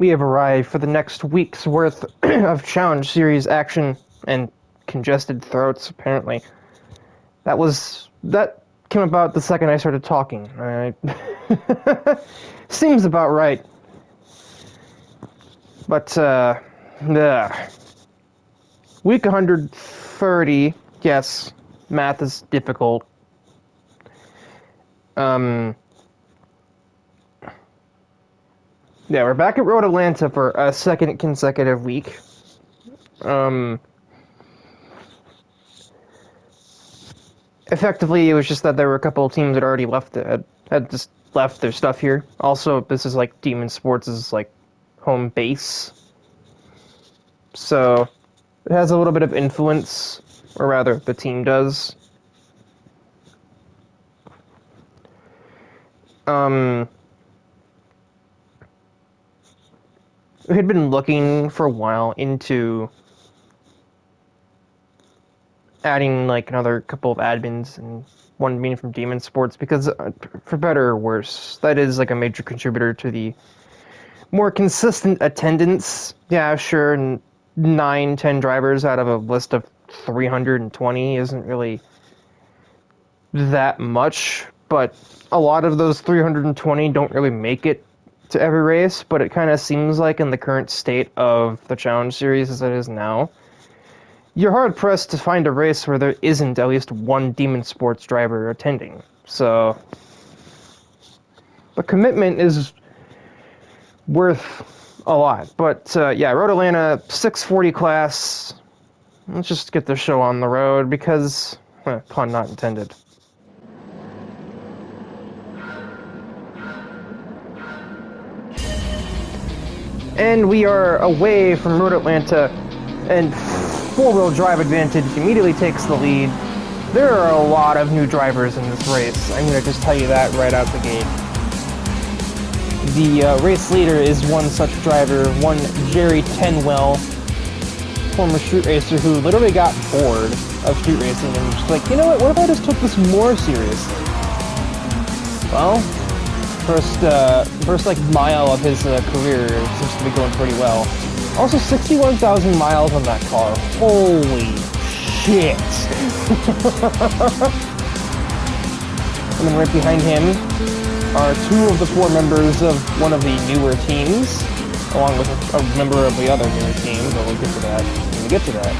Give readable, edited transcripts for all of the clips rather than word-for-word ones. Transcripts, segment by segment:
we have arrived for the next week's worth of Challenge Series action and congested throats, apparently. That came about the second I started talking. Seems about right. But, Week 130, yes, math is difficult. Yeah, we're back at Road Atlanta for a second consecutive week. Effectively, it was just that there were a couple of teams that already left, had just left their stuff here. Also, this is like Demon Sports' like home base, so it has a little bit of influence, or rather, the team does. We had been looking for a while into adding like another couple of admins, and one being from Demon Sports, because for better or worse, that is like a major contributor to the more consistent attendance. Yeah, sure, and 9-10 drivers out of a list of 320 isn't really that much, but a lot of those 320 don't really make it to every race, but it kind of seems like in the current state of the Challenge Series as it is now, you're hard-pressed to find a race where there isn't at least one Demon Sports driver attending. So the commitment is worth a lot. But yeah, Road Atlanta 640 class. Let's just get the show on the road because, pun not intended. And we are away from Road Atlanta, and four-wheel drive advantage immediately takes the lead. There are a lot of new drivers in this race. I'm going to just tell you that right out the gate. The race leader is one such driver, one Jerry Tenwell, former street racer who literally got bored of street racing and was just like, you know what if I just took this more seriously? Well, first like mile of his career seems to be going pretty well. Also, 61,000 miles on that car. Holy shit! And then right behind him are two of the four members of one of the newer teams, along with a member of the other newer team, but we'll get to that when we get to that.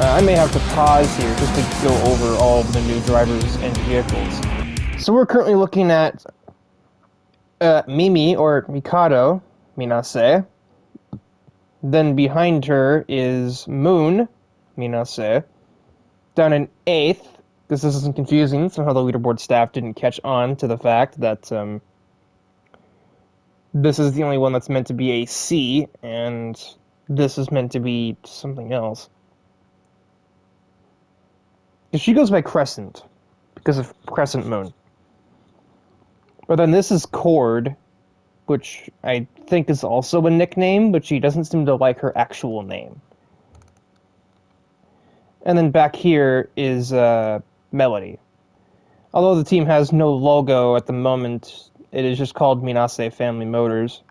I may have to pause here just to go over all of the new drivers and vehicles. So we're currently looking at Mimi, or Mikado, Minase. Then behind her is Moon, Minase. Down in 8th, because this isn't confusing, somehow the leaderboard staff didn't catch on to the fact that this is the only one that's meant to be a C, and this is meant to be something else. She goes by Crescent, because of Crescent Moon. But then this is Cord, which I think is also a nickname, but she doesn't seem to like her actual name. And then back here is Melody. Although the team has no logo at the moment, it is just called Minase Family Motors.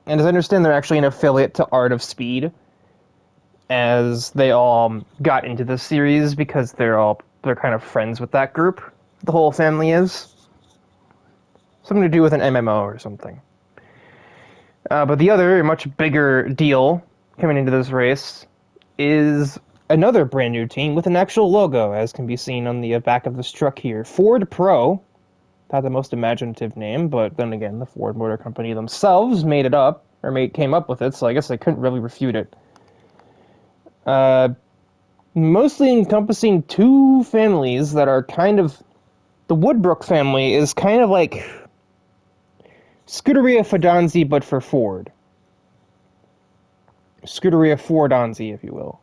And as I understand, they're actually an affiliate to Art of Speed, as they all got into the series because they're kind of friends with that group. The whole family is. Something to do with an MMO or something. But the other, much bigger deal coming into this race is another brand new team with an actual logo, as can be seen on the back of this truck here. Ford Pro. Not the most imaginative name, but then again, the Ford Motor Company themselves made it up, or came up with it, so I guess I couldn't really refute it. Mostly encompassing two families that are kind of... The Woodbrook family is kind of like Scuderia Fedonzi, but for Ford. Scuderia Fordonzi, if you will.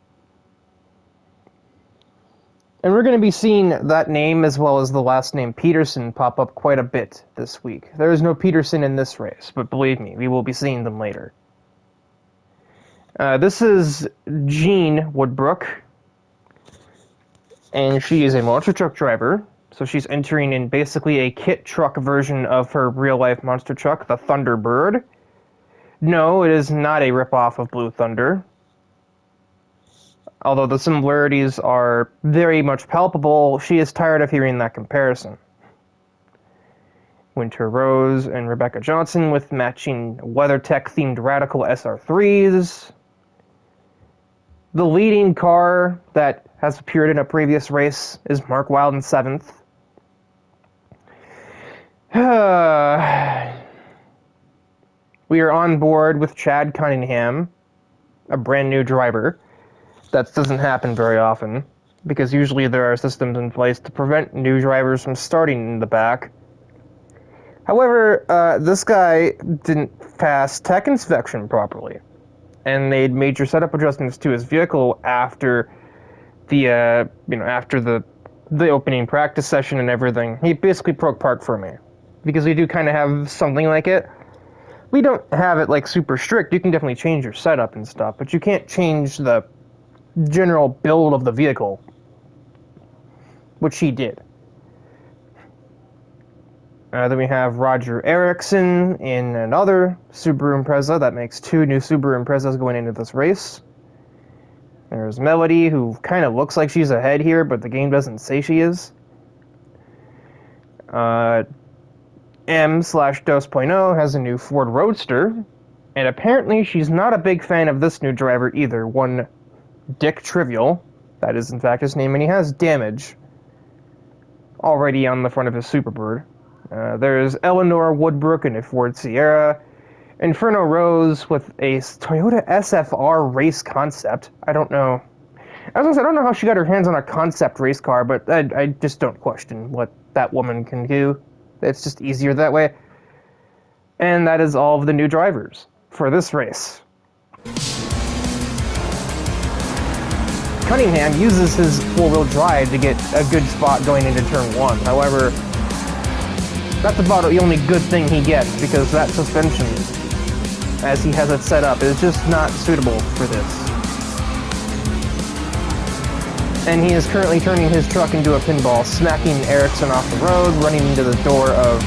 And we're going to be seeing that name, as well as the last name Peterson, pop up quite a bit this week. There is no Peterson in this race, but believe me, we will be seeing them later. This is Jean Woodbrook, and she is a monster truck driver So she's entering in basically a kit truck version of her real-life monster truck, the Thunderbird. No, it is not a ripoff of Blue Thunder. Although the similarities are very much palpable, she is tired of hearing that comparison. Winter Rose and Rebecca Johnson with matching WeatherTech-themed Radical SR3s. The leading car that has appeared in a previous race is Mark Wilde in 7th. We are on board with Chad Cunningham, a brand new driver. That doesn't happen very often, because usually there are systems in place to prevent new drivers from starting in the back. However, this guy didn't pass tech inspection properly, and made major setup adjustments to his vehicle after the after the opening practice session and everything. He basically broke park for me, because we do kind of have something like it. We don't have it like super strict. You can definitely change your setup and stuff, but you can't change the general build of the vehicle, which he did. Then we have Roger Erickson in another Subaru Impreza. That makes 2 new Subaru Imprezas going into this race. There's Melody, who kind of looks like she's ahead here, but the game doesn't say she is. M/Dos.0 has a new Ford Roadster, and apparently she's not a big fan of this new driver either. One Dick Trivial, that is in fact his name, and he has damage already on the front of his Superbird. There's Eleanor Woodbrook in a Ford Sierra, Inferno Rose with a Toyota SFR race concept. I don't know. I don't know how she got her hands on a concept race car, but I just don't question what that woman can do. It's just easier that way. And that is all of the new drivers for this race. Cunningham uses his four-wheel drive to get a good spot going into turn 1. However, that's about the only good thing he gets, because that suspension, as he has it set up, is just not suitable for this. And he is currently turning his truck into a pinball, smacking Erickson off the road, running into the door of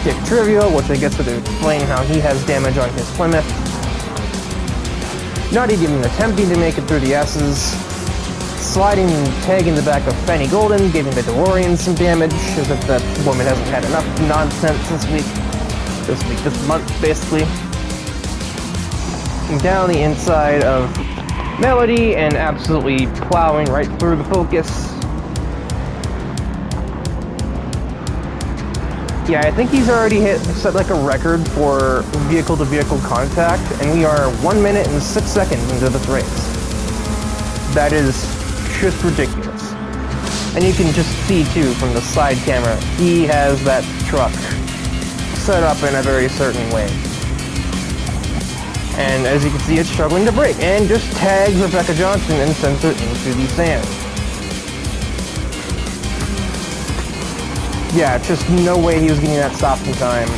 Dick Trivial, which I guess would explain how he has damage on his Plymouth. Not even attempting to make it through the S's. Sliding and tagging the back of Fanny Golden, giving the DeLorean some damage, as if that woman hasn't had enough nonsense this month, basically. And down the inside of Melody, and absolutely plowing right through the Focus. Yeah, I think he's already set like a record for vehicle-to-vehicle contact, and we are 1 minute and 6 seconds into this race. That is just ridiculous. And you can just see too from the side camera, he has that truck set up in a very certain way. And as you can see, it's struggling to brake, and just tags Rebecca Johnson and sends her into the sand. Yeah, just no way he was getting that stopped in time,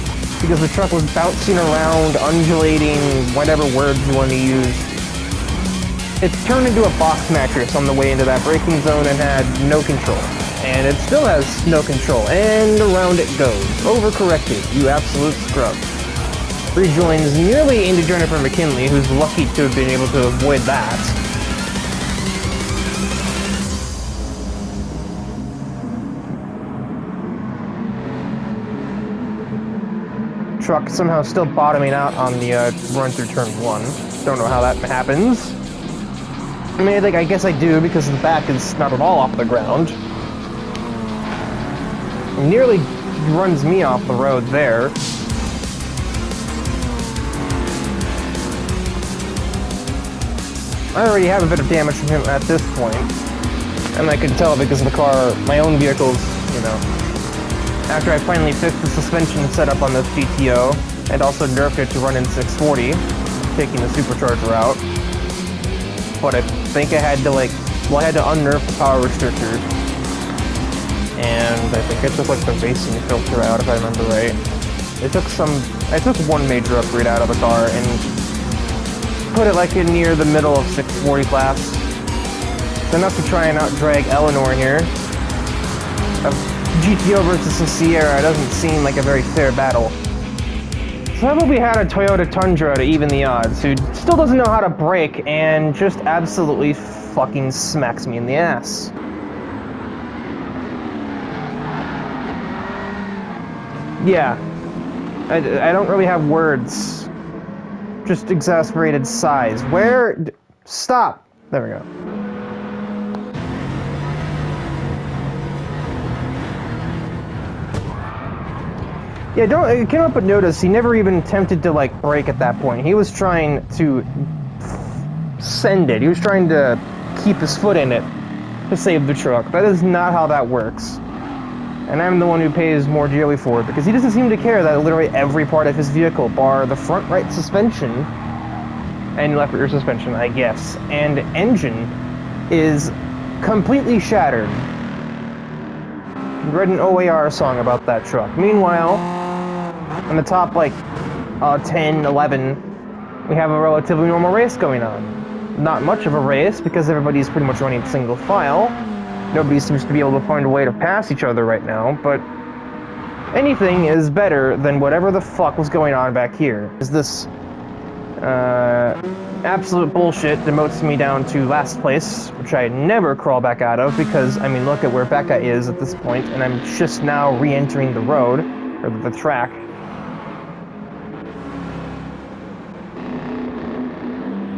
because the truck was bouncing around, undulating, whatever words you want to use. It turned into a box mattress on the way into that braking zone and had no control. And it still has no control, and around it goes. Overcorrected, you absolute scrub. Rejoins nearly into Jennifer McKinley, who's lucky to have been able to avoid that. Truck somehow still bottoming out on the run through turn 1. Don't know how that happens. I mean, I guess I do, because the back is not at all off the ground. It nearly runs me off the road there. I already have a bit of damage from him at this point, and I can tell because the car, my own vehicle's, after I finally fixed the suspension setup on this GTO, and also nerfed it to run in 640, taking the supercharger out. But I think I had to I had to unnerf the power restrictor, and I think I took the racing filter out, if I remember right. I took one major upgrade out of the car and put it in near the middle of 640 class. So enough to try and out drag Eleanor here. I've GTO versus the Sierra doesn't seem like a very fair battle. So how about we had a Toyota Tundra to even the odds, who still doesn't know how to brake and just absolutely fucking smacks me in the ass. Yeah. I don't really have words. Just exasperated sighs. Where? Stop! There we go. Yeah, I can't help but notice he never even attempted to, like, brake at that point. He was trying to send it. He was trying to keep his foot in it to save the truck. That is not how that works. And I'm the one who pays more dearly for it, because he doesn't seem to care that literally every part of his vehicle, bar the front right suspension, and left rear suspension, I guess, and engine, is completely shattered. I read an OAR song about that truck. Meanwhile, on the top, like, 10, 11, we have a relatively normal race going on. Not much of a race, because everybody's pretty much running single file. Nobody seems to be able to find a way to pass each other right now, but anything is better than whatever the fuck was going on back here. Is this, absolute bullshit demotes me down to last place, which I never crawl back out of, because, I mean, look at where Becca is at this point, and I'm just now re-entering the road, or the track.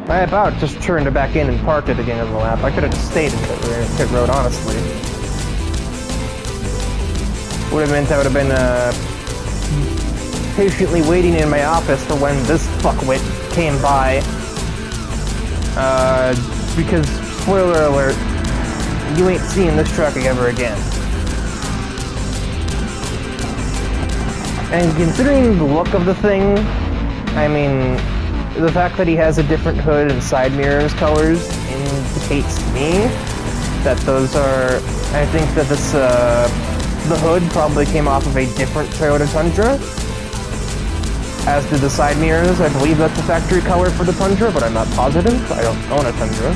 I about just turned it back in and parked it again in the lap. I could have just stayed in the pit road, honestly. Would have meant I would have been, patiently waiting in my office for when this fuckwit came by. Because, spoiler alert, you ain't seeing this truck ever again. And considering the look of the thing, I mean, the fact that he has a different hood and side mirrors colors indicates to me that those are, I think that this, the hood probably came off of a different Toyota Tundra, as did the side mirrors. I believe that's the factory color for the Tundra, but I'm not positive. I don't own a Tundra.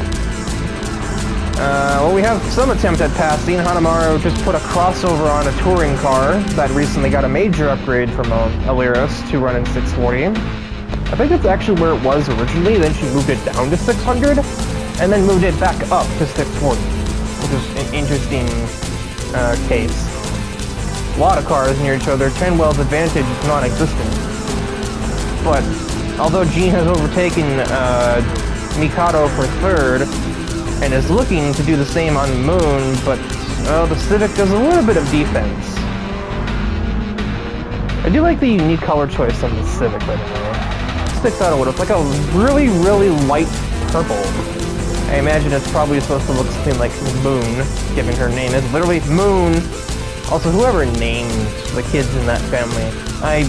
Well, we have some attempt at passing. Hanamaru just put a crossover on a touring car that recently got a major upgrade from a Lyris to run in 640. I think that's actually where it was originally, then she moved it down to 600, and then moved it back up to 640, which is an interesting case. A lot of cars near each other, Trenwell's advantage is non-existent. But, although Gene has overtaken Mikado for third, and is looking to do the same on Moon, but the Civic does a little bit of defense. I do like the unique color choice on the Civic, by the way. Sticks out a little. It's like a really, really light purple. I imagine it's probably supposed to look something like Moon, given her name is literally Moon. Also, whoever named the kids in that family, I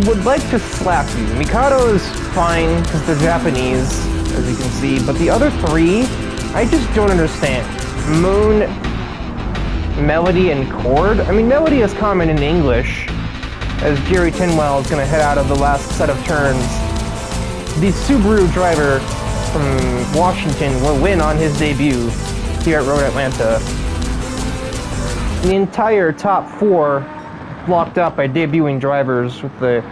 would like to slap you. Mikado is fine, because they're Japanese, as you can see, but the other three, I just don't understand. Moon, Melody, and Cord? I mean, Melody is common in English, as Jerry Tinwell is going to head out of the last set of turns. The Subaru driver from Washington will win on his debut here at Road Atlanta. The entire top four locked up by debuting drivers, with the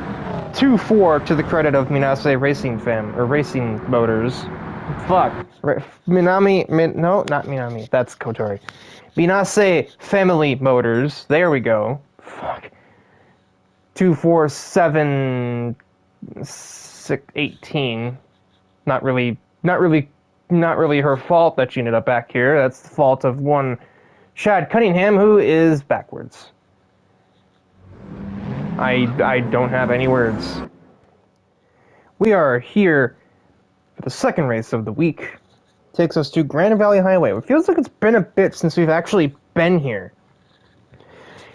2-4 to the credit of Minase Racing Racing Motors. Fuck. Minami, no, not Minami, that's Kotori. Minase Family Motors, there we go. Fuck. 247 18. Not really her fault that she ended up back here. That's the fault of one Chad Cunningham, who is backwards. I don't have any words. We are here for the second race of the week. Takes us to Grand Valley Highway. It feels like it's been a bit since we've actually been here.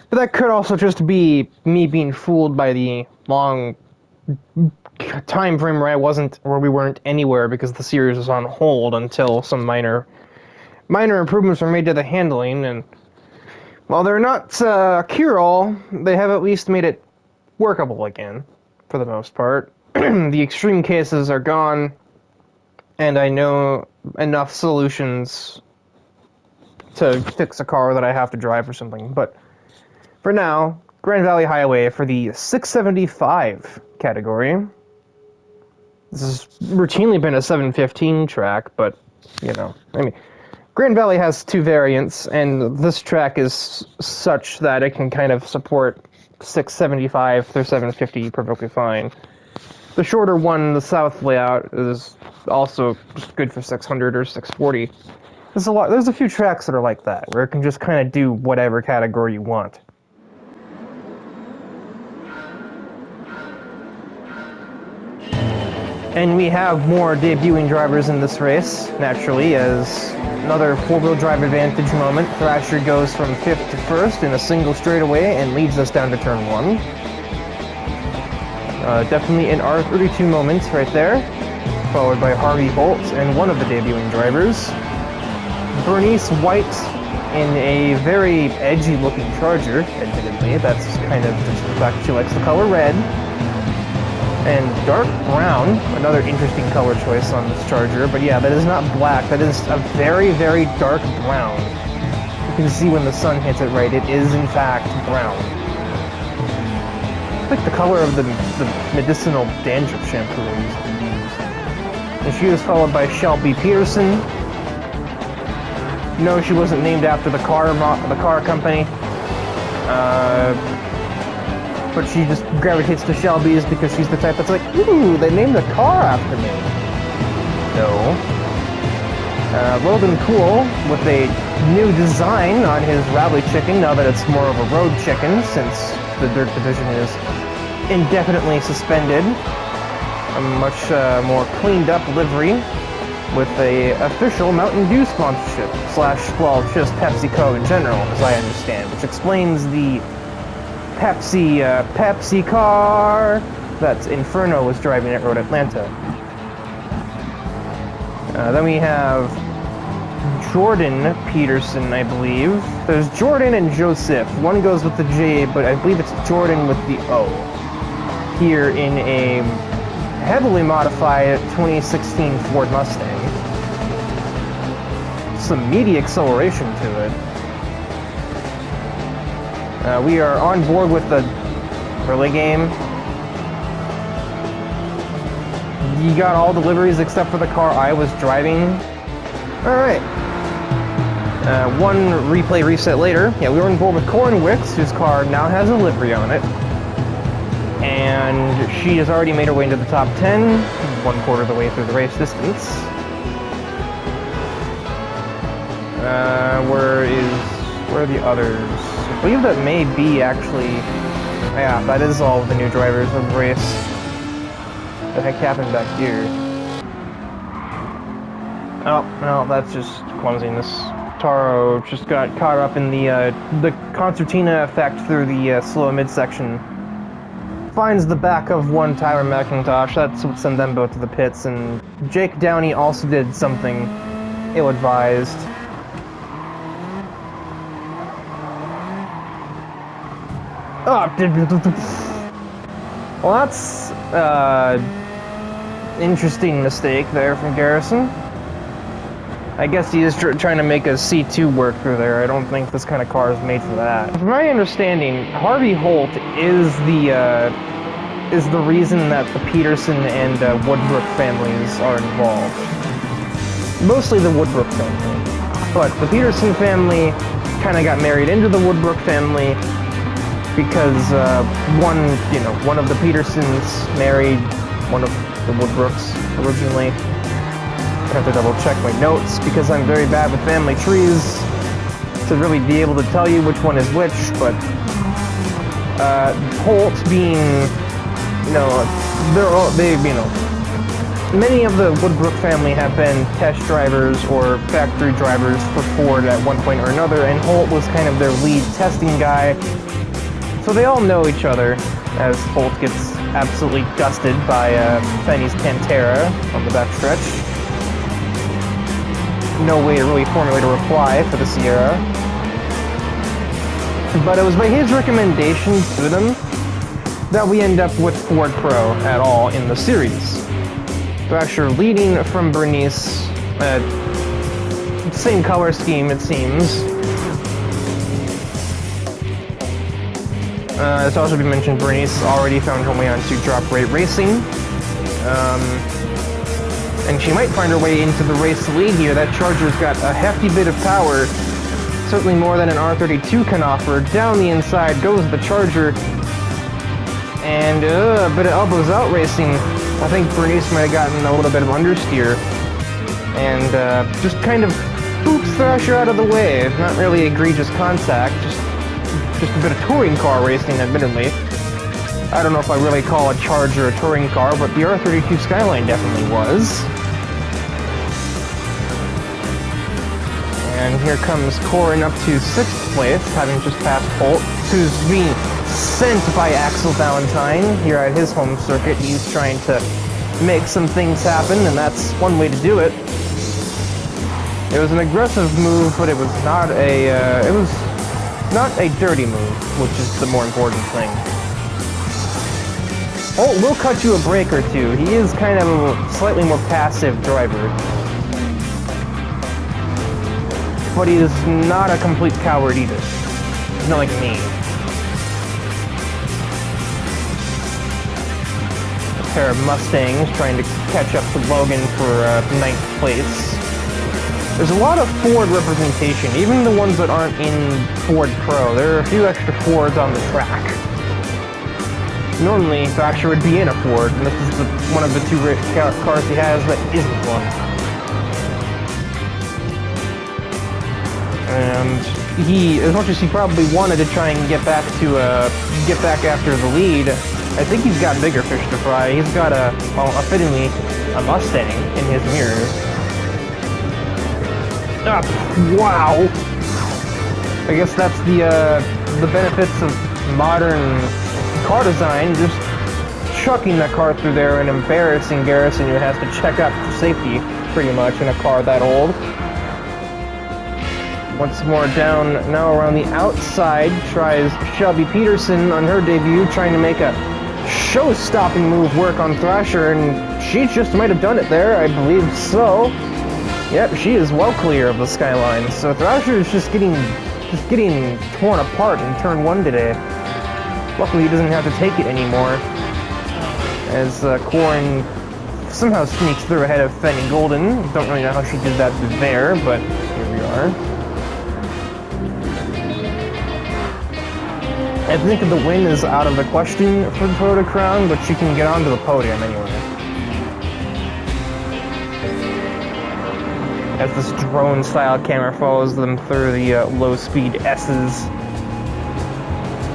But that could also just be me being fooled by the long time frame where we weren't anywhere because the series was on hold until some minor improvements were made to the handling, and while they're not cure-all, they have at least made it workable again, for the most part. The extreme cases are gone, and I know enough solutions to fix a car that I have to drive or something. But for now, Grand Valley Highway for the 675 category. This has routinely been a 715 track, but, you know, I mean, Grand Valley has two variants, and this track is such that it can kind of support 675 through 750 perfectly fine. The shorter one, the south layout, is also good for 600 or 640. There's a few tracks that are like that, where it can just kind of do whatever category you want. And we have more debuting drivers in this race, naturally, as another four-wheel drive advantage moment. Thrasher goes from 5th to 1st in a single straightaway and leads us down to turn 1. Definitely an R32 moment right there, followed by Harvey Holt and one of the debuting drivers. Bernice White in a very edgy-looking Charger, admittedly. That's kind of just the fact she likes the color red. And dark brown, another interesting color choice on this Charger, but yeah, that is not black, that is a very, very dark brown. You can see when the sun hits it right, it is in fact brown. It's like the color of the medicinal dandruff shampoo I used to use. And she was followed by Shelby Peterson. No, she wasn't named after the car company. But she just gravitates to Shelby's because she's the type that's like, ooh, they named the car after me. No. Logan Cool with a new design on his Rally Chicken, now that it's more of a road chicken, since the Dirt Division is indefinitely suspended. A much more cleaned up livery with a official Mountain Dew sponsorship, well, just PepsiCo in general, as I understand, which explains the Pepsi car that Inferno was driving at Road Atlanta. Then we have Jordan Peterson, I believe. There's Jordan and Joseph. One goes with the J, but I believe it's Jordan with the O. Here in a heavily modified 2016 Ford Mustang. Some meaty acceleration to it. We are on board with the relay game. You got all the liveries except for the car I was driving. Alright. One replay reset later. Yeah, we were on board with Corin Wicks, whose car now has a livery on it. And she has already made her way into the top 10, 1/4 of the way through the race distance. Where are the others? I believe that may be actually... Yeah, that is all of the new drivers of the race. What the heck happened back here? Oh, no, that's just clumsiness. Taro just got caught up in the concertina effect through the slow midsection. Finds the back of one Tyler McIntosh, that's what sent them both to the pits, and Jake Downey also did something ill-advised. Oh, well, that's interesting mistake there from Garrison. I guess he is trying to make a C2 work through there. I don't think this kind of car is made for that. From my understanding, Harvey Holt is the reason that the Peterson and Woodbrook families are involved. Mostly the Woodbrook family, but the Peterson family kind of got married into the Woodbrook family because one of the Petersons married one of the Woodbrooks originally. I have to double check my notes because I'm very bad with family trees to really be able to tell you which one is which, but Holt being, many of the Woodbrook family have been test drivers or factory drivers for Ford at one point or another, and Holt was kind of their lead testing guy. So they all know each other, as Holt gets absolutely dusted by Fenny's Pantera on the backstretch. No way to really formulate a reply for the Sierra. But it was by his recommendation to them that we end up with Ford Pro at all in the series. Thrasher leading from Bernice, same color scheme, it seems. It's also been mentioned Bernice has already found her way onto Drop Rate Racing. And she might find her way into the race lead here. That Charger's got a hefty bit of power, certainly more than an R32 can offer. Down the inside goes the Charger, and a bit of elbows out racing. I think Bernice might have gotten a little bit of understeer, and just kind of boops Thrasher out of the way. Not really egregious contact, just a bit of touring car racing, admittedly. I don't know if I really call a Charger a touring car, but the R32 Skyline definitely was. And here comes Corin up to 6th place, having just passed Holt, who's being sent by Axel Valentine here at his home circuit. He's trying to make some things happen, and that's one way to do it. It was an aggressive move, but it was not a dirty move, which is the more important thing. Holt will cut you a break or two. He is kind of a slightly more passive driver. But he is not a complete coward either. He's not like me. A pair of Mustangs trying to catch up to Logan for 9th place. There's a lot of Ford representation, even the ones that aren't in Ford Pro. There are a few extra Fords on the track. Normally, Thrasher would be in a Ford, and this is one of the 2 cars he has that isn't one. And he, as much as he probably wanted to try and get back after the lead, I think he's got bigger fish to fry. He's got fittingly, a Mustang in his mirrors. Wow! I guess that's the benefits of modern car design, just chucking that car through there and embarrassing Garrison, who has to check out for safety, pretty much, in a car that old. Once more down, now around the outside, tries Shelby Peterson on her debut, trying to make a show-stopping move work on Thrasher, and she just might have done it there, I believe so. Yep, she is well clear of the Skyline, so Thrasher is just getting torn apart in turn 1 today. Luckily, he doesn't have to take it anymore, as Corin somehow sneaks through ahead of Fenny Golden. Don't really know how she did that through there, but here we are. I think the win is out of the question for the Toyota Crown, but she can get onto the podium anyway. As this drone-style camera follows them through the low-speed S's.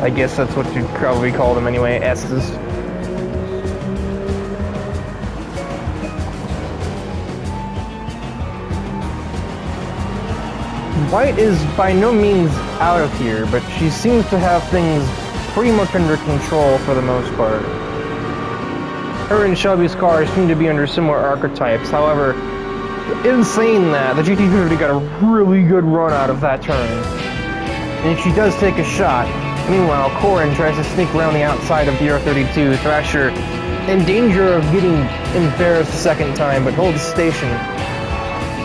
I guess that's what you'd probably call them anyway, S's. White is by no means out of here, but she seems to have things pretty much under control for the most part. Her and Shelby's cars seem to be under similar archetypes, however, in saying that, the GT350 got a really good run out of that turn. And she does take a shot. Meanwhile, Corin tries to sneak around the outside of the R32. Thrasher in danger of getting embarrassed a second time, but holds station.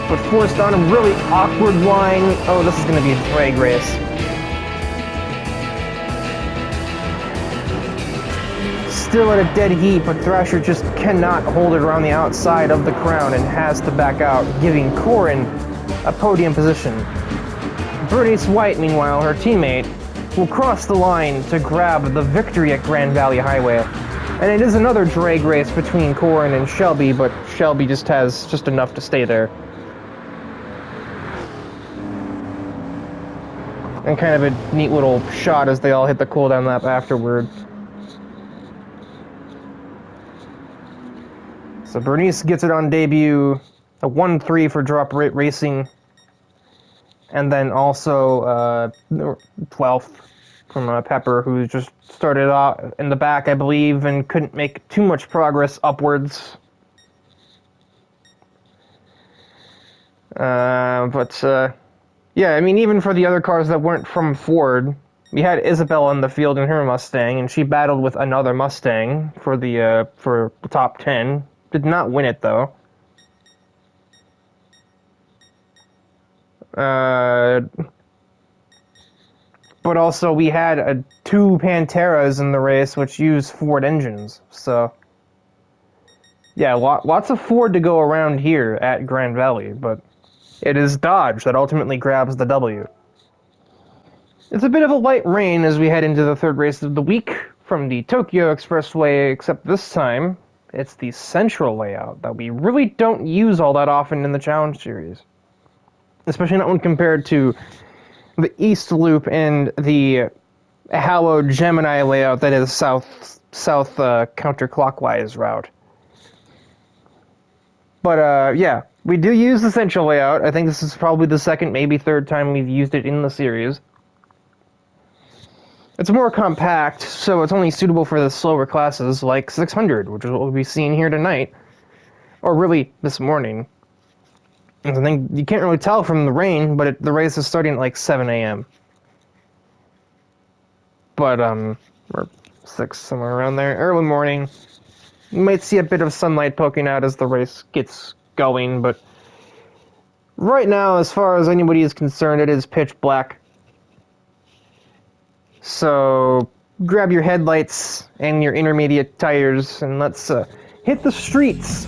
But forced on a really awkward line. Oh, this is going to be a drag race. Still at a dead heat, but Thrasher just cannot hold it around the outside of the Crown and has to back out, giving Corin a podium position. Bernice White, meanwhile, her teammate, will cross the line to grab the victory at Grand Valley Highway. And it is another drag race between Corin and Shelby, but Shelby just has just enough to stay there. And kind of a neat little shot as they all hit the cooldown lap afterward. So Bernice gets it on debut, a 1-3 for Drop Rate Racing, and then also 12th from Pepper, who just started out in the back, I believe, and couldn't make too much progress upwards. Yeah, I mean, even for the other cars that weren't from Ford, we had Isabella in the field in her Mustang, and she battled with another Mustang for the top 10. Did not win it, though. Uh, but also we had two Panteras in the race which used Ford engines, so yeah, lots of Ford to go around here at Grand Valley, but it is Dodge that ultimately grabs the W. It's a bit of a light rain as we head into the third race of the week from the Tokyo Expressway, except this time it's the central layout that we really don't use all that often in the Challenge Series. Especially not when compared to the East Loop and the hallowed Gemini layout that is south counterclockwise route. But yeah, we do use the central layout. I think this is probably the second, maybe third time we've used it in the series. It's more compact, so it's only suitable for the slower classes, like 600, which is what we'll be seeing here tonight. Or really, this morning. I think you can't really tell from the rain, but the race is starting at like 7 a.m. But, or 6, somewhere around there. Early morning. You might see a bit of sunlight poking out as the race gets going, but right now, as far as anybody is concerned, it is pitch black. So grab your headlights and your intermediate tires and let's hit the streets.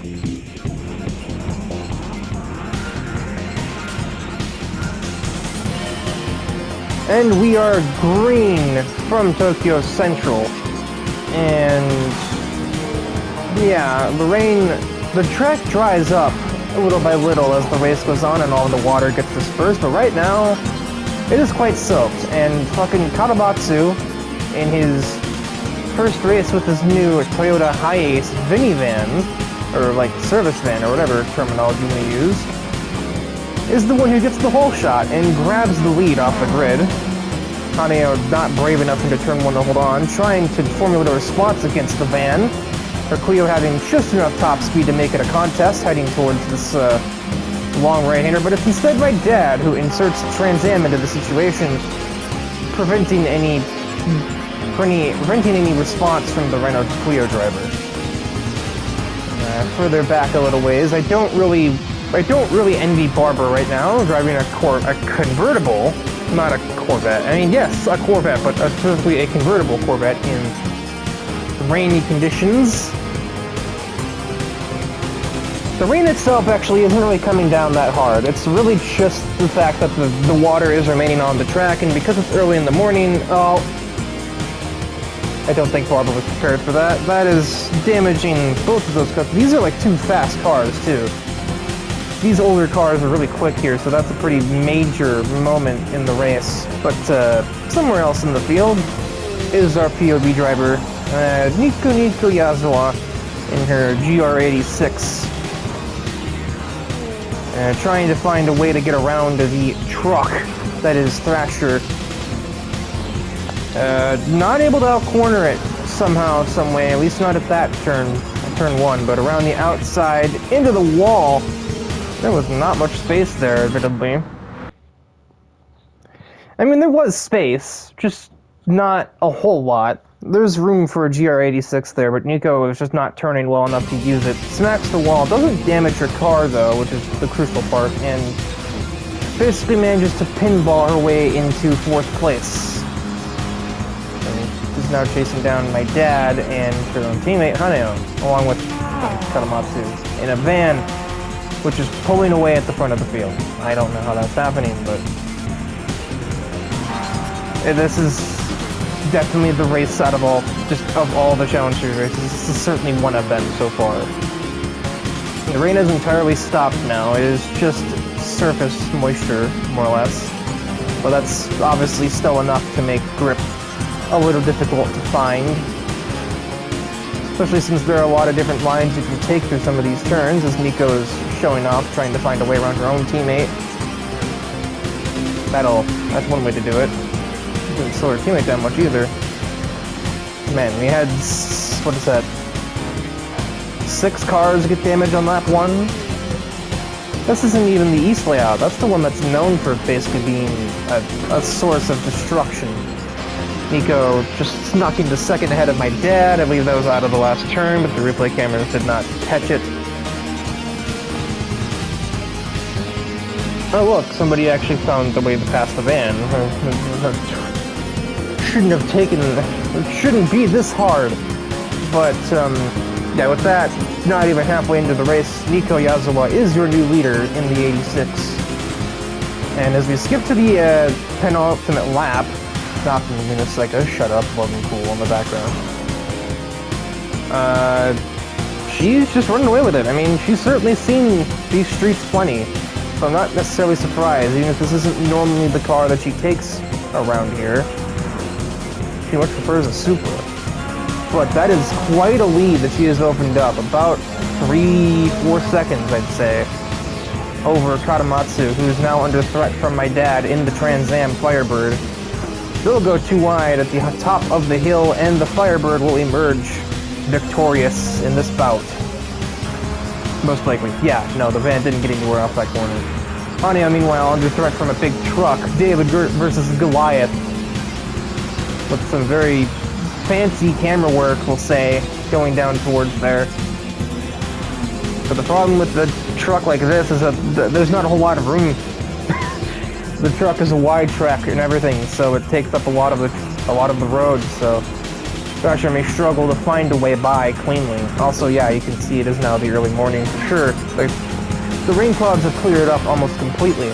And we are green from Tokyo Central. And yeah, the track dries up little by little as the race goes on and all the water gets dispersed, but right now it is quite soaked, and fucking Katamatsu, in his first race with his new Toyota Hiace minivan, or like service van, or whatever terminology you may use, is the one who gets the whole shot and grabs the lead off the grid. Haneo not brave enough into turn 1 to hold on, trying to formulate a response against the van, her Clio having just enough top speed to make it a contest, heading towards this long right-hander, but it's instead my dad who inserts Trans Am into the situation, preventing any response from the Renault Clio driver. Further back a little ways, I don't really envy Barbara right now, driving a convertible, not a Corvette. I mean, yes, a Corvette, but specifically a convertible Corvette in rainy conditions. The rain itself actually isn't really coming down that hard. It's really just the fact that the water is remaining on the track, and because it's early in the morning, I don't think Barbara was prepared for that. That is damaging both of those cars. These are like two fast cars, too. These older cars are really quick here, so that's a pretty major moment in the race. But somewhere else in the field is our POV driver, Nico Yazawa, in her GR86. Trying to find a way to get around the truck that is Thrasher. Not able to out-corner it somehow, some way, at least not at that turn 1, but around the outside, into the wall. There was not much space there, admittedly. I mean, there was space, just not a whole lot. There's room for a GR86 there, but Nico was just not turning well enough to use it. Smacks the wall, doesn't damage her car though, which is the crucial part, and basically manages to pinball her way into 4th place. And she's now chasing down my dad and her own teammate, Haneo, along with Katamatsu, in a van, which is pulling away at the front of the field. I don't know how that's happening, but this is definitely the race out of all the Challenge Series races. This is certainly one of them so far. The rain has entirely stopped now. It is just surface moisture, more or less. But that's obviously still enough to make grip a little difficult to find. Especially since there are a lot of different lines you can take through some of these turns, as Nico is showing off, trying to find a way around her own teammate. That's one way to do it. Didn't slow her teammate that much either. Man, we had, what is that? 6 cars get damaged on lap 1? This isn't even the East layout. That's the one that's known for basically being a source of destruction. Nico just snuck into second ahead of my dad. I believe that was out of the last turn, but the replay cameras did not catch it. Oh look, somebody actually found the way to pass the van. Shouldn't be this hard. But, yeah, with that, not even halfway into the race, Nico Yazawa is your new leader in the 86. And as we skip to the penultimate lap, Falcon Unicycle, shut up, Logan Cool in the background. She's just running away with it. I mean, she's certainly seen these streets plenty, so I'm not necessarily surprised, even if this isn't normally the car that she takes around here. She much prefers a Supra. But that is quite a lead that she has opened up, about 3-4 seconds, I'd say, over Katamatsu, who's now under threat from my dad in the Trans Am Firebird. They'll go too wide at the top of the hill, and the Firebird will emerge victorious in this bout. Most likely. Yeah, no, the van didn't get anywhere off that corner. Hanaya, meanwhile, under threat from a big truck. David versus Goliath. With some very fancy camera work, we'll say, going down towards there. But the problem with the truck like this is that there's not a whole lot of room. The truck is a wide track and everything, so it takes up a lot of the road, so Thrasher may struggle to find a way by cleanly. Also, yeah, you can see it is now the early morning for sure. The rain clouds have cleared up almost completely,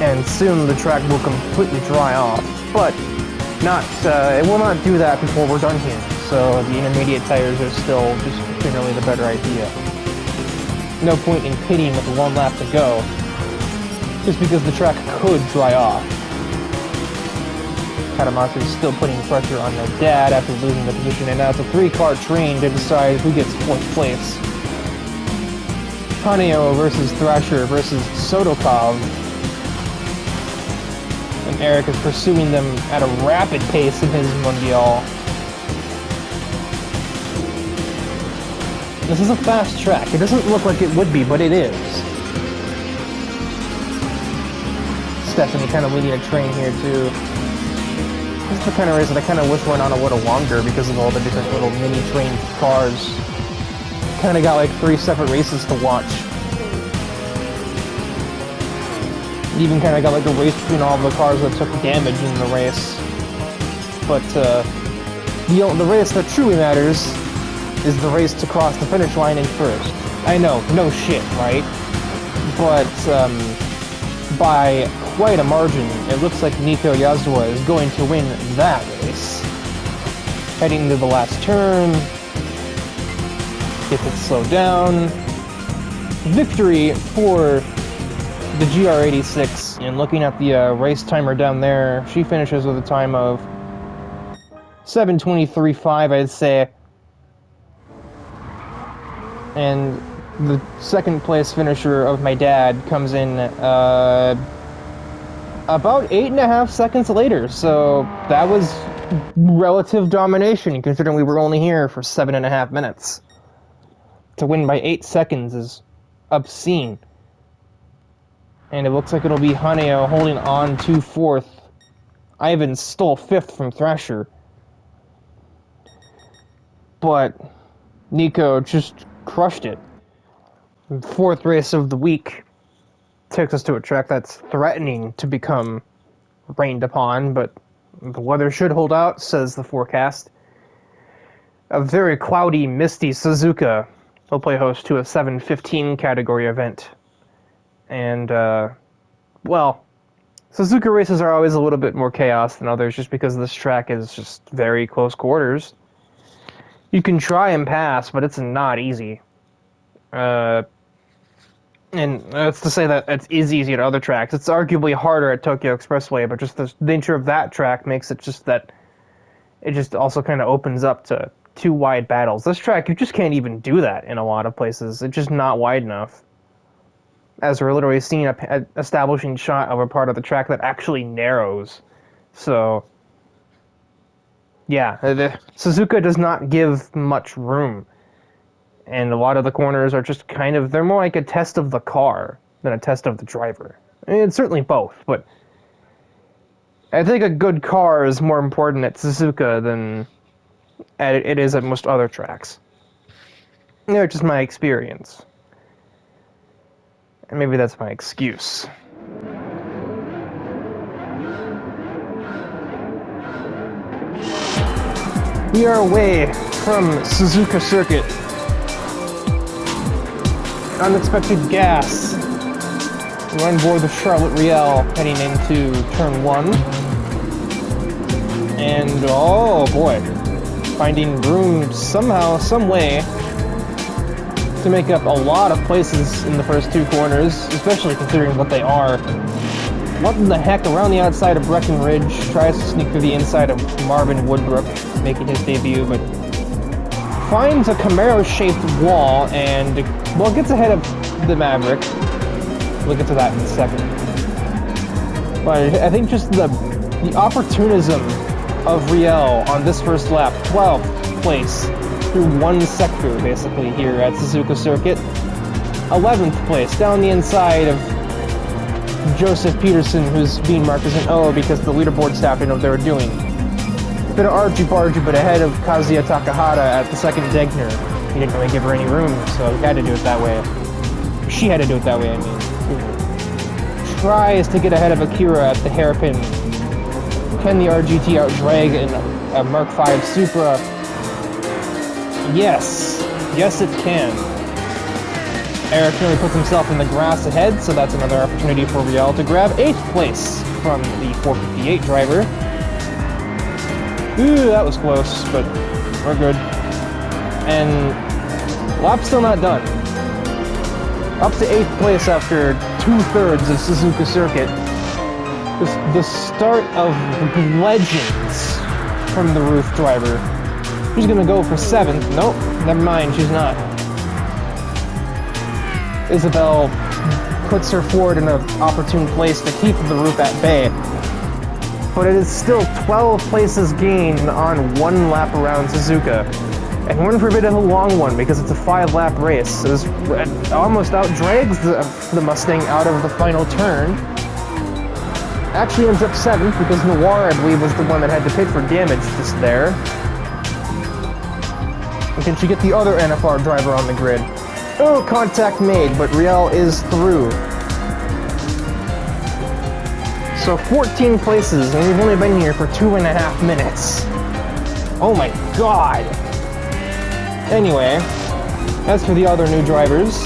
and soon the track will completely dry off, but it will not do that before we're done here, so the intermediate tires are still just generally the better idea. No point in pitting with one lap to go, just because the track could dry off. Katamatsu is still putting pressure on their dad after losing the position, and now it's a 3-car train to decide who gets 4th place. Haneo versus Thrasher versus Sotokov. And Eric is pursuing them at a rapid pace in his Mundial. This is a fast track. It doesn't look like it would be, but it is. Stephanie kind of leading a train here too. This is the kind of race that I kind of wish went on a little longer because of all the different little mini train cars. Kind of got like 3 separate races to watch. Even kind of got like a race between all the cars that took damage in the race. But the race that truly matters is the race to cross the finish line in first. I know, no shit, right? But by quite a margin, it looks like Nico Yazawa is going to win that race. Heading to the last turn. If it slowed down. Victory for the GR86. And looking at the race timer down there, she finishes with a time of 7:23.5, I'd say. And the second place finisher of my dad comes in about 8.5 seconds later, so that was relative domination, considering we were only here for 7.5 minutes. To win by 8 seconds is obscene. And it looks like it'll be Haneo holding on to 4th. Ivan stole 5th from Thrasher. But Nico just crushed it. 4th race of the week takes us to a track that's threatening to become rained upon, but the weather should hold out, says the forecast. A very cloudy, misty Suzuka will play host to a 7:15 category event. And, well, Suzuka races are always a little bit more chaos than others just because this track is just very close quarters. You can try and pass, but it's not easy. And that's to say that it is easy at other tracks. It's arguably harder at Tokyo Expressway, but just the nature of that track makes it just that it just also kind of opens up to 2 wide battles. This track, you just can't even do that in a lot of places. It's just not wide enough. As we're literally seeing an establishing shot of a part of the track that actually narrows. So, yeah, Suzuka does not give much room. And a lot of the corners are just kind of, they're more like a test of the car than a test of the driver. I mean, it's certainly both, but I think a good car is more important at Suzuka than it is at most other tracks. That's just my experience. And maybe that's my excuse. We are away from Suzuka Circuit. Unexpected gas. We're on board the Charlotte Riel heading into turn 1. And oh boy, finding room somehow, some way to make up a lot of places in the first 2 corners, especially considering what they are. What in the heck, around the outside of Breckenridge, tries to sneak through the inside of Marvin Woodbrook, making his debut, but finds a Camaro-shaped wall and, well, gets ahead of the Maverick. We'll get to that in a second. But I think just the opportunism of Riel on this first lap, 12th place through 1 sector, basically, here at Suzuka Circuit. 11th place, down the inside of Joseph Peterson, who's being marked as an O because the leaderboard staff didn't know what they were doing. A bit of argy-bargy, but ahead of Kazuya Takahata at the second Degner. He didn't really give her any room, so he had to do it that way. She had to do it that way, I mean. Tries to get ahead of Akira at the hairpin. Can the RGT outdrag a Mark V Supra? Yes. Yes, it can. Eric nearly puts himself in the grass ahead, so that's another opportunity for Riel to grab 8th place from the 458 driver. Ooh, that was close, but we're good. And lap's still not done. Up to 8th place after 2/3 of Suzuka Circuit. The start of legends from the roof driver. She's gonna go for 7th. Nope, never mind, she's not. Isabel puts her forward in an opportune place to keep the roof at bay. But it is still 12 places gained on 1 lap around Suzuka. And one for a bit of a long one because it's a 5-lap race. It almost outdrags the Mustang out of the final turn. Actually ends up 7th because Noir, I believe, was the one that had to pit for damage just there. And can she get the other NFR driver on the grid? Oh, contact made, but Riel is through. So 14 places, and we've only been here for 2.5 minutes. Oh my god! Anyway, as for the other new drivers,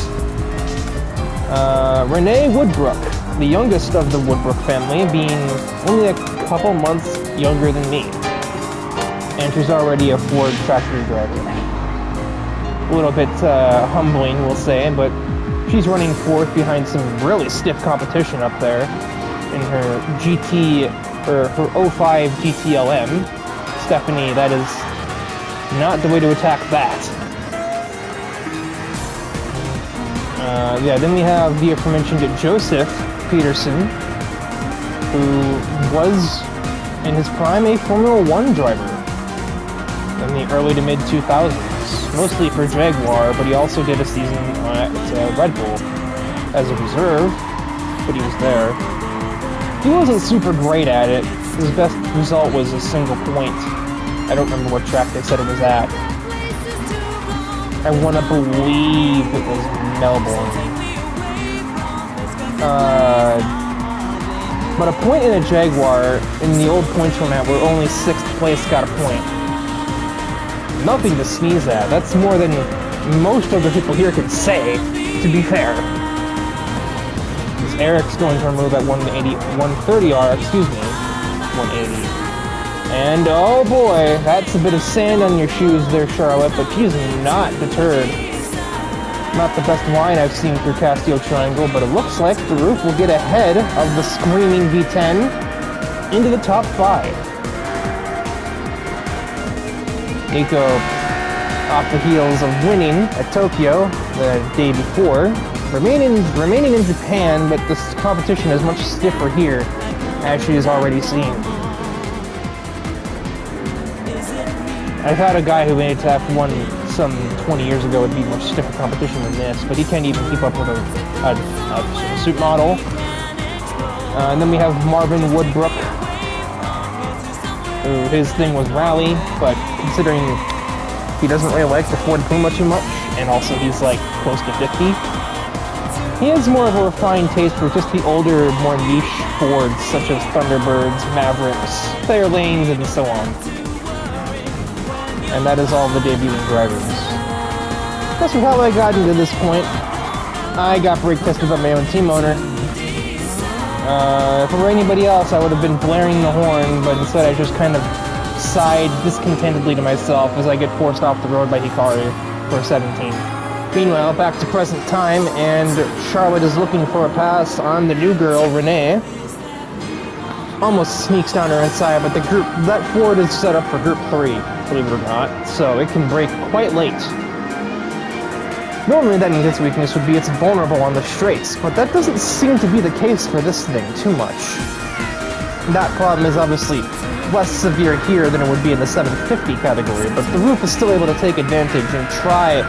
Renee Woodbrook, the youngest of the Woodbrook family, being only a couple months younger than me. And she's already a Ford factory driver. A little bit humbling, we'll say, but she's running 4th behind some really stiff competition up there in her GT, or her 05 GTLM. Stephanie, that is not the way to attack that. Yeah, then we have the aforementioned Joseph Peterson, who was, in his prime, a Formula 1 driver in the early to mid-2000s, mostly for Jaguar, but he also did a season at Red Bull as a reserve, but he was there. He wasn't super great at it. His best result was a single point. I don't remember what track they said it was at. I want to believe it was Melbourne. But a point in a Jaguar in the old points format where only 6th place got a point. Nothing to sneeze at. That's more than most other people here could say, to be fair. Eric's going for a move at 130R, excuse me, 180. And oh boy, that's a bit of sand on your shoes there, Charlotte, but she's not deterred. Not the best line I've seen through Castillo Triangle, but it looks like the roof will get ahead of the screaming V10 into the top 5. Nico, off the heels of winning at Tokyo the day before, remaining in Japan, but this competition is much stiffer here, as she has already seen. I thought a guy who made it to F1 some 20 years ago would be much stiffer competition than this, but he can't even keep up with a suit model. And then we have Marvin Woodbrook, who his thing was rally, but considering he doesn't really like the Ford Puma too much, and also he's like close to 50, he has more of a refined taste for just the older, more niche Fords, such as Thunderbirds, Mavericks, Fairlanes, and so on. And that is all the debuting drivers. That's how I got into this point. I got brake tested by my own team owner. If it were anybody else, I would have been blaring the horn, but instead I just kind of sighed discontentedly to myself as I get forced off the road by Hikari for 17. Meanwhile, back to present time, and Charlotte is looking for a pass on the new girl, Renee. Almost sneaks down her inside, but that Ford is set up for Group 3, believe it or not, so it can brake quite late. Normally that means its weakness would be it's vulnerable on the straights, but that doesn't seem to be the case for this thing too much. That problem is obviously less severe here than it would be in the 750 category, but the roof is still able to take advantage and try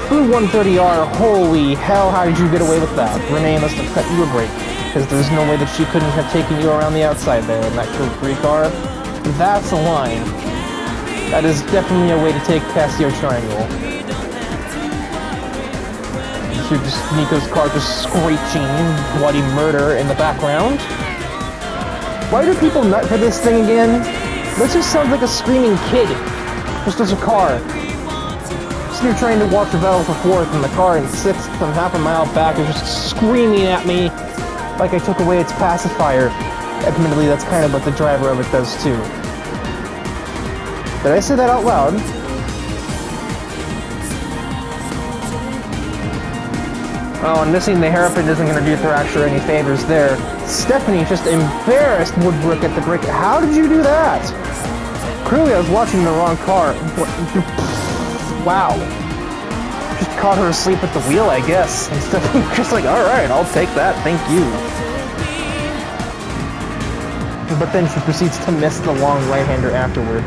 through 130R. Holy hell, how did you get away with that? Renee must have cut you a break, because there's no way that she couldn't have taken you around the outside there in that Group 3 car. That's a line. That is definitely a way to take Casio Triangle. You hear just Nico's car just screeching bloody murder in the background. Why do people nut for this thing again? This just sounds like a screaming kid. Just as a car. So you're trying to watch the battle for fourth and the car in sixth and half a mile back is just screaming at me like I took away its pacifier. Admittedly, that's kind of what the driver of it does too. Did I say that out loud? Oh, and missing the hairpin isn't going to do Thrasher any favors there. Stephanie just embarrassed Woodbrook at the brake. How did you do that? Clearly, I was watching the wrong car. Wow. Just caught her asleep at the wheel, I guess. And Stephanie's just like, alright, I'll take that, thank you. But then she proceeds to miss the long right-hander afterward.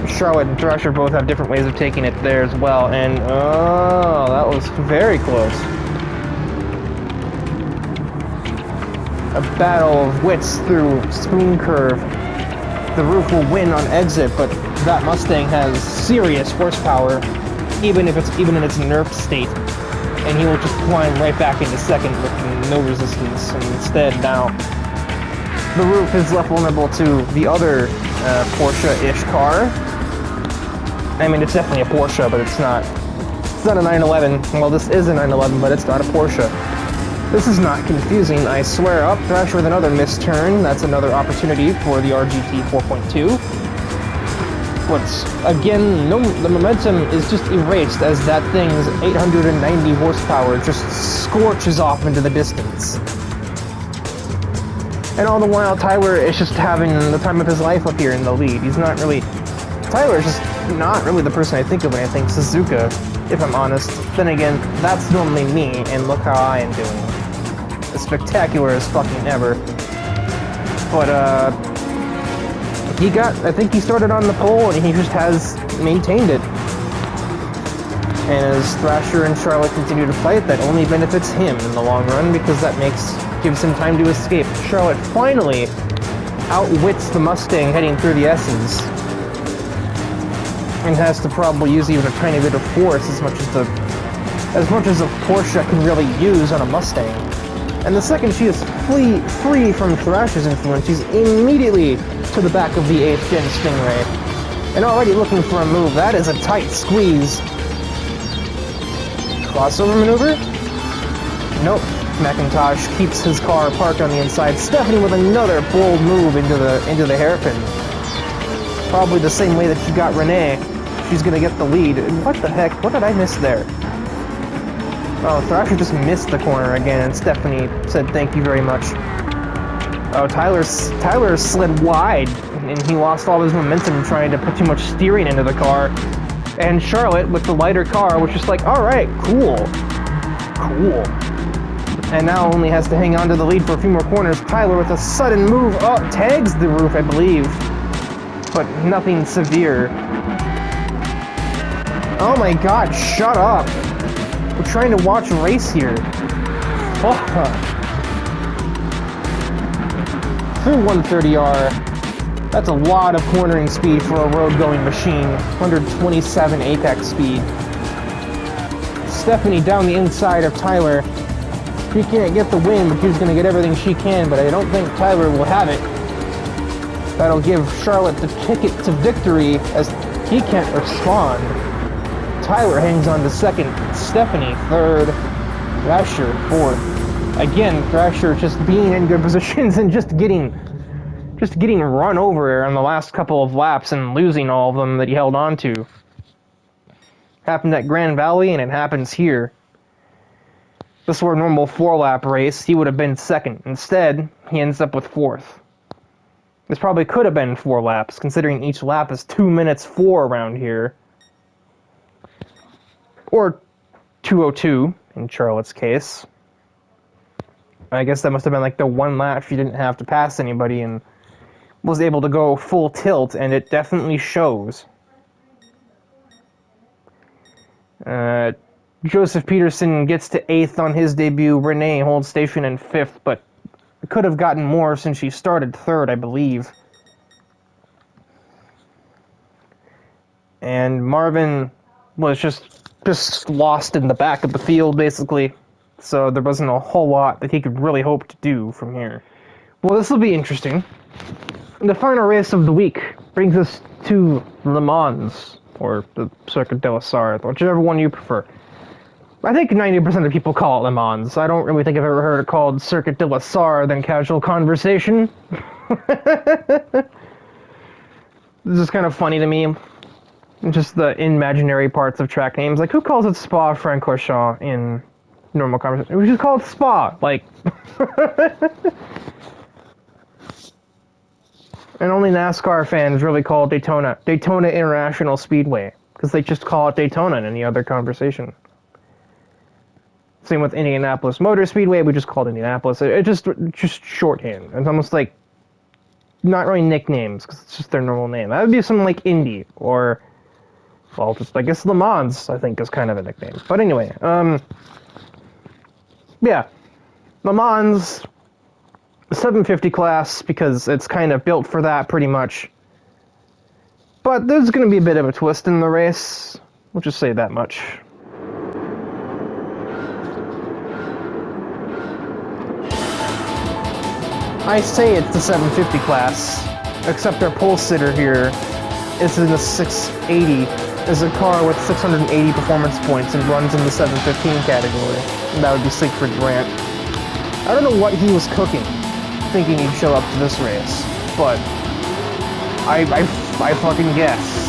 Charlotte and Thrasher both have different ways of taking it there as well, and oh, that was very close. A battle of wits through Spoon Curve. The roof will win on exit, but that Mustang has serious horsepower, even in its nerfed state, and he will just climb right back into second with no resistance. And instead, now the roof is left vulnerable to the other Porsche-ish car. I mean, it's definitely a Porsche, but it's not a 911. Well, this is a 911, but it's not a Porsche. This is not confusing, I swear. Up, Thrasher with another missed turn. That's another opportunity for the RGT 4.2. But again, the momentum is just erased as that thing's 890 horsepower just scorches off into the distance. And all the while, Tyler is just having the time of his life up here in the lead. Tyler is just not really the person I think of when I think Suzuka, if I'm honest. Then again, that's normally me, and look how I am doing. As spectacular as fucking ever. But, I think he started on the pole, and he just has maintained it. And as Thrasher and Charlotte continue to fight, that only benefits him in the long run, because that gives him time to escape. Charlotte finally outwits the Mustang heading through the S's. And has to probably use even a tiny bit of force as much as a Porsche can really use on a Mustang. And the second she is free from Thrasher's influence, she's immediately to the back of the 8th Gen Stingray. And already looking for a move. That is a tight squeeze. Crossover maneuver? Nope. McIntosh keeps his car parked on the inside. Stephanie with another bold move into the hairpin. Probably the same way that she got Renee. She's gonna get the lead. What the heck? What did I miss there? Oh, Thrasher just missed the corner again, and Stephanie said thank you very much. Oh, Tyler slid wide, and he lost all his momentum trying to put too much steering into the car. And Charlotte, with the lighter car, was just like, alright, cool. And now only has to hang on to the lead for a few more corners. Tyler with a sudden move, tags the roof, I believe. But nothing severe. Oh my god, shut up! We're trying to watch a race here. Through 130R. That's a lot of cornering speed for a road-going machine. 127 apex speed. Stephanie down the inside of Tyler. She can't get the win, but she's going to get everything she can, but I don't think Tyler will have it. That'll give Charlotte the ticket to victory as he can't respond. Tyler hangs on to second, Stephanie third, Thrasher fourth. Again, Thrasher just being in good positions and just getting run over on the last couple of laps and losing all of them that he held on to. Happened at Grand Valley, and it happens here. This were a normal 4-lap race, he would have been second. Instead, he ends up with fourth. This probably could have been 4 laps, considering each lap is 2 minutes 4 around here. Or 2:02 in Charlotte's case. I guess that must have been like the 1 lap she didn't have to pass anybody and was able to go full tilt, and it definitely shows. Joseph Peterson gets to 8th on his debut. Renee holds station in 5th, but could have gotten more since she started 3rd, I believe. And Marvin was just lost in the back of the field, basically. So there wasn't a whole lot that he could really hope to do from here. Well, this will be interesting. The final race of the week brings us to Le Mans, or the Circuit de la Sarthe, whichever one you prefer. I think 90% of people call it Le Mans. I don't really think I've ever heard it called Circuit de la Sarthe in casual conversation. This is kind of funny to me. Just the imaginary parts of track names. Like, who calls it Spa-Francorchamps in normal conversation? We just call it Spa, like... And only NASCAR fans really call it Daytona International Speedway, because they just call it Daytona in any other conversation. Same with Indianapolis Motor Speedway, we just call it Indianapolis. It just shorthand. It's almost like not really nicknames, because it's just their normal name. That would be something like Indy, or, well, just, I guess Le Mans, I think, is kind of a nickname. But anyway, yeah, Le Mans... 750 class, because it's kind of built for that, pretty much. But there's going to be a bit of a twist in the race. We'll just say that much. I say it's the 750 class, except our pole sitter here is in the 680. Is a car with 680 performance points and runs in the 715 category. And that would be Siegfried Brandt. I don't know what he was cooking, thinking he'd show up to this race, but I fucking guess.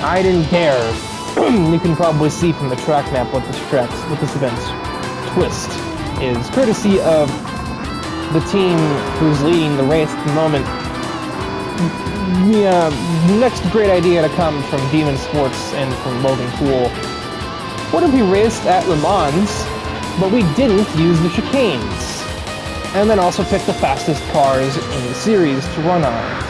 I didn't care. You can probably see from the track map what this event's twist is, courtesy of the team who's leading the race at the moment. The next great idea to come from Demon Sports and from Logan Poole. What if we raced at Le Mans, but we didn't use the chicanes? And then also pick the fastest cars in the series to run on.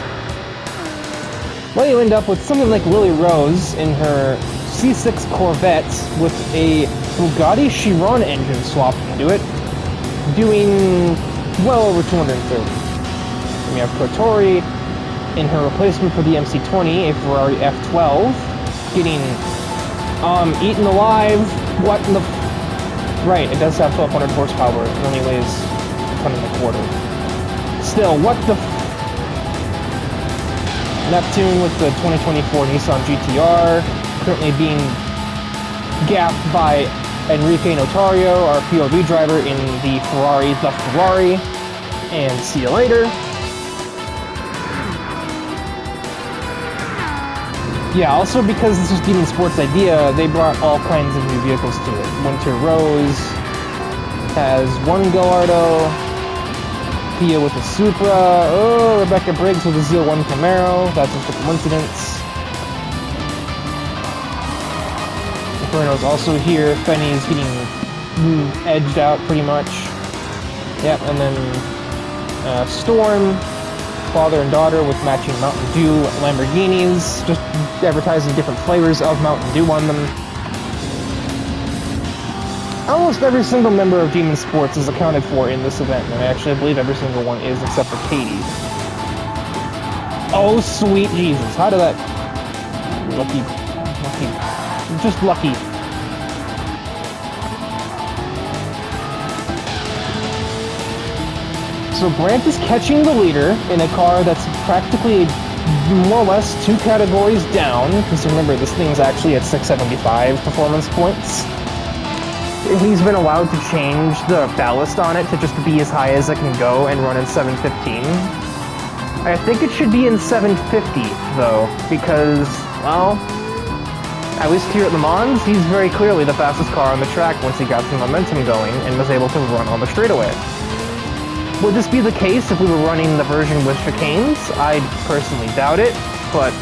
Well, you end up with something like Lily Rose in her C6 Corvette with a Bugatti Chiron engine swapped into it, doing well over 230. And we have Kotori in her replacement for the MC20, a Ferrari F12, getting eaten alive. What in the... Right, it does have 1200 horsepower. It only weighs 1.25. Still, what the Neptune with the 2024 Nissan GTR, currently being gapped by Enrique Notario, our POV driver in the Ferrari, and see you later. Yeah, also because this is Demon Sports' idea, they brought all kinds of new vehicles to it. Winter Rose has one Gallardo, Pia with a Supra, oh, Rebecca Briggs with a ZL1 Camaro, that's just a coincidence. Inferno's also here, Fenny's getting edged out pretty much. Yep, and then Storm, father and daughter with matching Mountain Dew Lamborghinis, just advertising different flavors of Mountain Dew on them. Almost every single member of Demon Sports is accounted for in this event, and I actually believe every single one is except for Katie. Oh, sweet Jesus. How did that... Lucky. Just lucky. So Brandt is catching the leader in a car that's practically more or less 2 categories down, because remember, this thing's actually at 675 performance points. He's been allowed to change the ballast on it to just be as high as it can go and run in 715. I think it should be in 750, though, because, well, at least here at Le Mans, he's very clearly the fastest car on the track once he got some momentum going and was able to run on the straightaway. Would this be the case if we were running the version with chicanes? I personally doubt it, but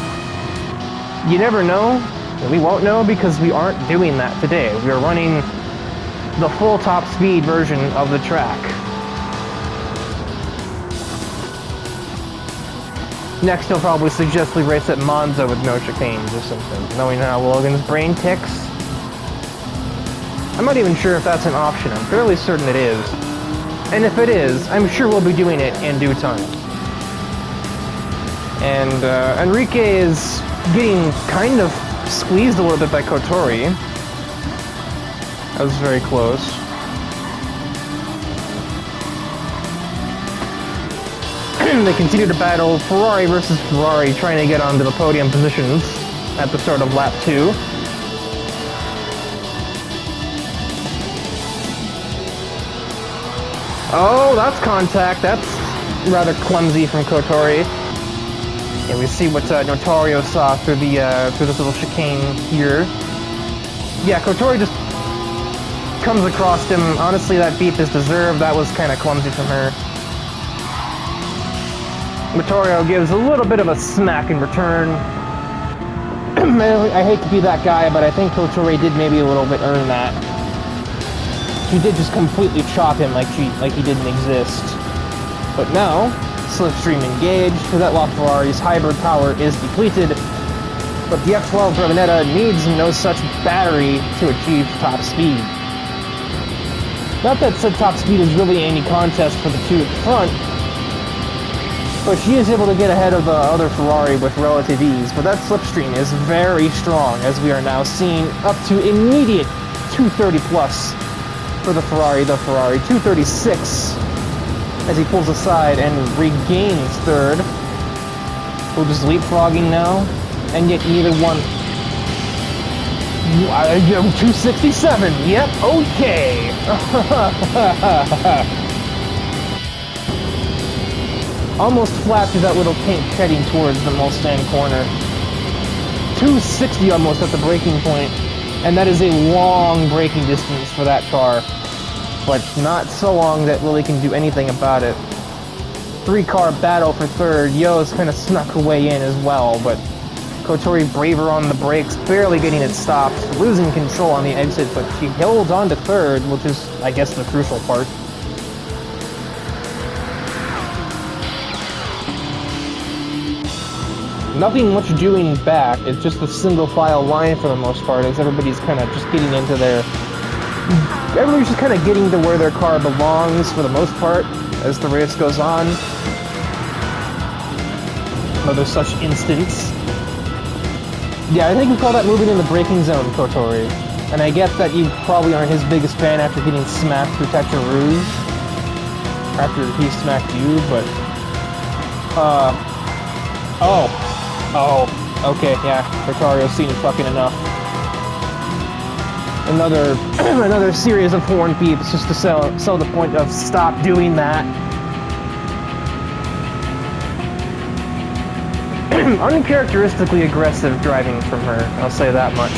you never know. We won't know because we aren't doing that today. We are running the full top speed version of the track. Next, he'll probably suggest we race at Monza with no chicanes or something, knowing how Logan's brain ticks. I'm not even sure if that's an option. I'm fairly certain it is. And if it is, I'm sure we'll be doing it in due time. And Enrique is getting kind of squeezed a little bit by Kotori. That was very close. They continue to battle Ferrari versus Ferrari, trying to get onto the podium positions at the start of lap 2. Oh, that's contact. That's rather clumsy from Kotori. And we see what Notario saw through this little chicane here. Yeah, Kotori just comes across him. Honestly, that beep is deserved. That was kind of clumsy from her. Notario gives a little bit of a smack in return. I hate to be that guy, but I think Kotori did maybe a little bit earn that. She did just completely chop him like he didn't exist. But now, Slipstream engaged, because that LaFerrari's hybrid power is depleted. But the F12 Berlinetta needs no such battery to achieve top speed. Not that said top speed is really any contest for the two at the front, but she is able to get ahead of the other Ferrari with relative ease. But that Slipstream is very strong, as we are now seeing up to immediate 230 plus for the Ferrari 236, as he pulls aside and regains third. We're just leapfrogging now, and yet neither one... 267, yep, okay. Almost flat through that little kink heading towards the Mulsanne corner. 260 almost at the braking point, and that is a long braking distance for that car, but not so long that Lily can do anything about it. 3-car battle for third. Yo's kind of snuck her way in as well, but Kotori braver on the brakes, barely getting it stopped, losing control on the exit, but she held on to third, which is, I guess, the crucial part. Nothing much doing back, it's just a single file line for the most part, as everybody's kind of just getting into their... Everybody's just kind of getting to where their car belongs for the most part, as the race goes on. Another such instance. Yeah, I think we call that moving in the braking zone, Kotori. And I get that you probably aren't his biggest fan after getting smacked through Tetra Rouge. After he smacked you, but... Oh, okay, yeah. Kotario's seen fucking enough. Another series of horn beeps just to sell the point of stop doing that. Uncharacteristically aggressive driving from her, I'll say that much.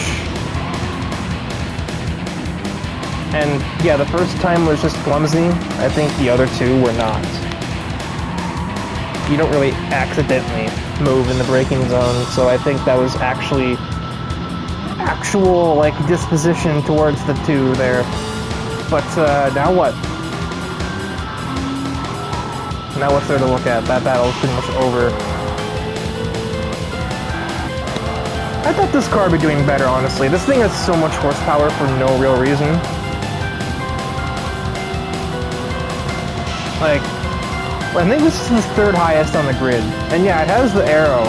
And yeah, the first time was just clumsy. I think the other two were not. You don't really accidentally move in the braking zone, so I think that was actual like disposition towards the two there. But now what? Now what's there to look at? That battle is pretty much over. I thought this car would be doing better, honestly. This thing has so much horsepower for no real reason. Like, I think this is the third highest on the grid. And yeah, it has the aero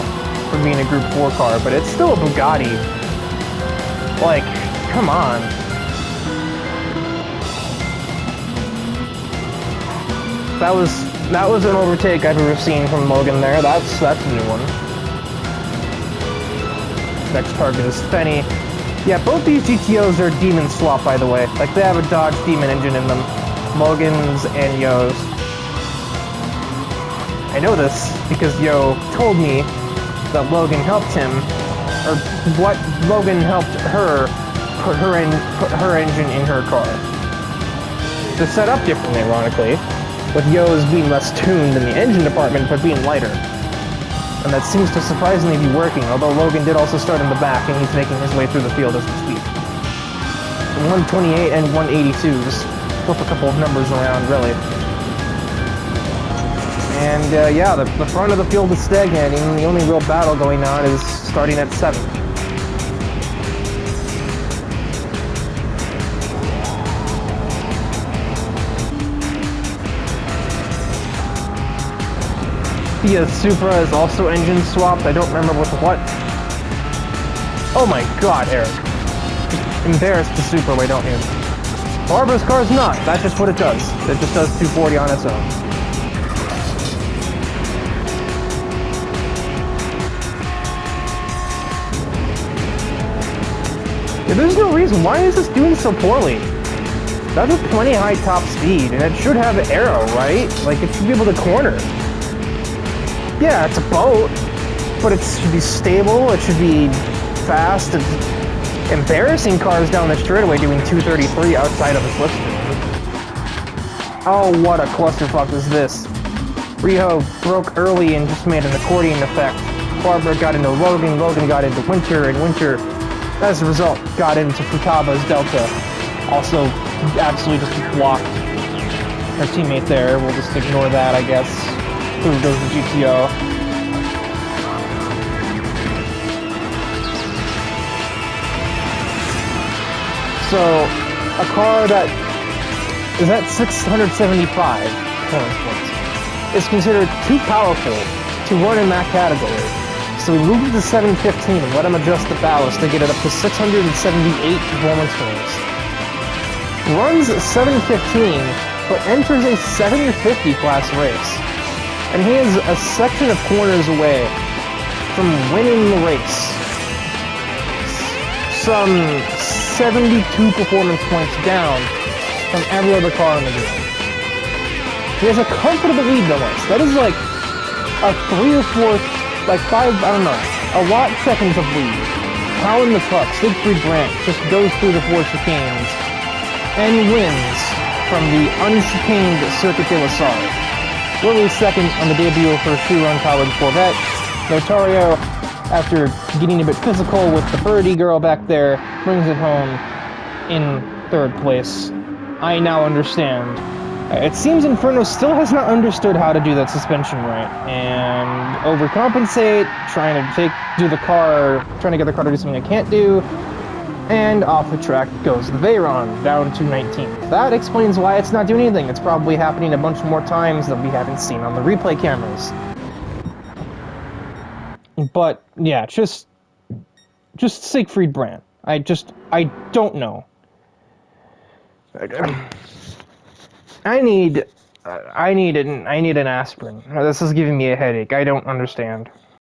for being a Group 4 car, but it's still a Bugatti. Like, come on. That was That was an overtake I've ever seen from Logan there. That's a new one. Next target is Fenny. Yeah, both these GTOs are Demon swap, by the way. Like, they have a Dodge Demon engine in them. Logan's and Yo's. I know this because Yo told me that Logan helped him, or what Logan helped her put her engine in her car. They're set up differently, ironically, with Yo's being less tuned in the engine department, but being lighter. And that seems to surprisingly be working, although Logan did also start in the back, and he's making his way through the field as we speak. 128 and 182, just flip a couple of numbers around, really. And yeah, the front of the field is stagnating. The only real battle going on is starting at 7. The Supra is also engine swapped. I don't remember with what. Oh my god, Eric. Embarrass the Supra way, don't you? Barbara's car's not. That's just what it does. It just does 240 on its own. Yeah, there's no reason. Why is this doing so poorly? That's a plenty high top speed, and it should have aero, right? Like, it should be able to corner. Yeah, it's a boat, but it should be stable, it should be fast. It's embarrassing cars down the straightaway doing 233 outside of a slipstream. Oh, what a clusterfuck is this. Riho broke early and just made an accordion effect. Barbara got into Logan, Logan got into Winter, and Winter, as a result, got into Futaba's Delta. Also, absolutely just blocked her teammate there. We'll just ignore that, I guess. Through goes the GTO. So, a car that is at 675 points is considered too powerful to run in that category. So we moved it to 715 and let him adjust the ballast to get it up to 678 performance points. Runs 715, but enters a 750 class race. And he is a section of corners away from winning the race. Some 72 performance points down from every other car in the grid. He has a comfortable lead on us. That is like a 3 or 4, like 5, I don't know, a lot seconds of lead. Colin the Truck, Siegfried Brandt, just goes through the 4 chicanes and wins from the unchicaned Circuit de la Sarre. Lily second on the debut of her shoe-run powered Corvette. Notario, after getting a bit physical with the birdie girl back there, brings it home in 3rd place. I now understand. It seems Inferno still has not understood how to do that suspension right, and overcompensate, trying to get the car to do something it can't do, and off the track goes the Veyron, down to 19th. That explains why it's not doing anything. It's probably happening a bunch more times that we haven't seen on the replay cameras. But, yeah, just Siegfried Brandt. I don't know. I need an aspirin. This is giving me a headache. I don't understand.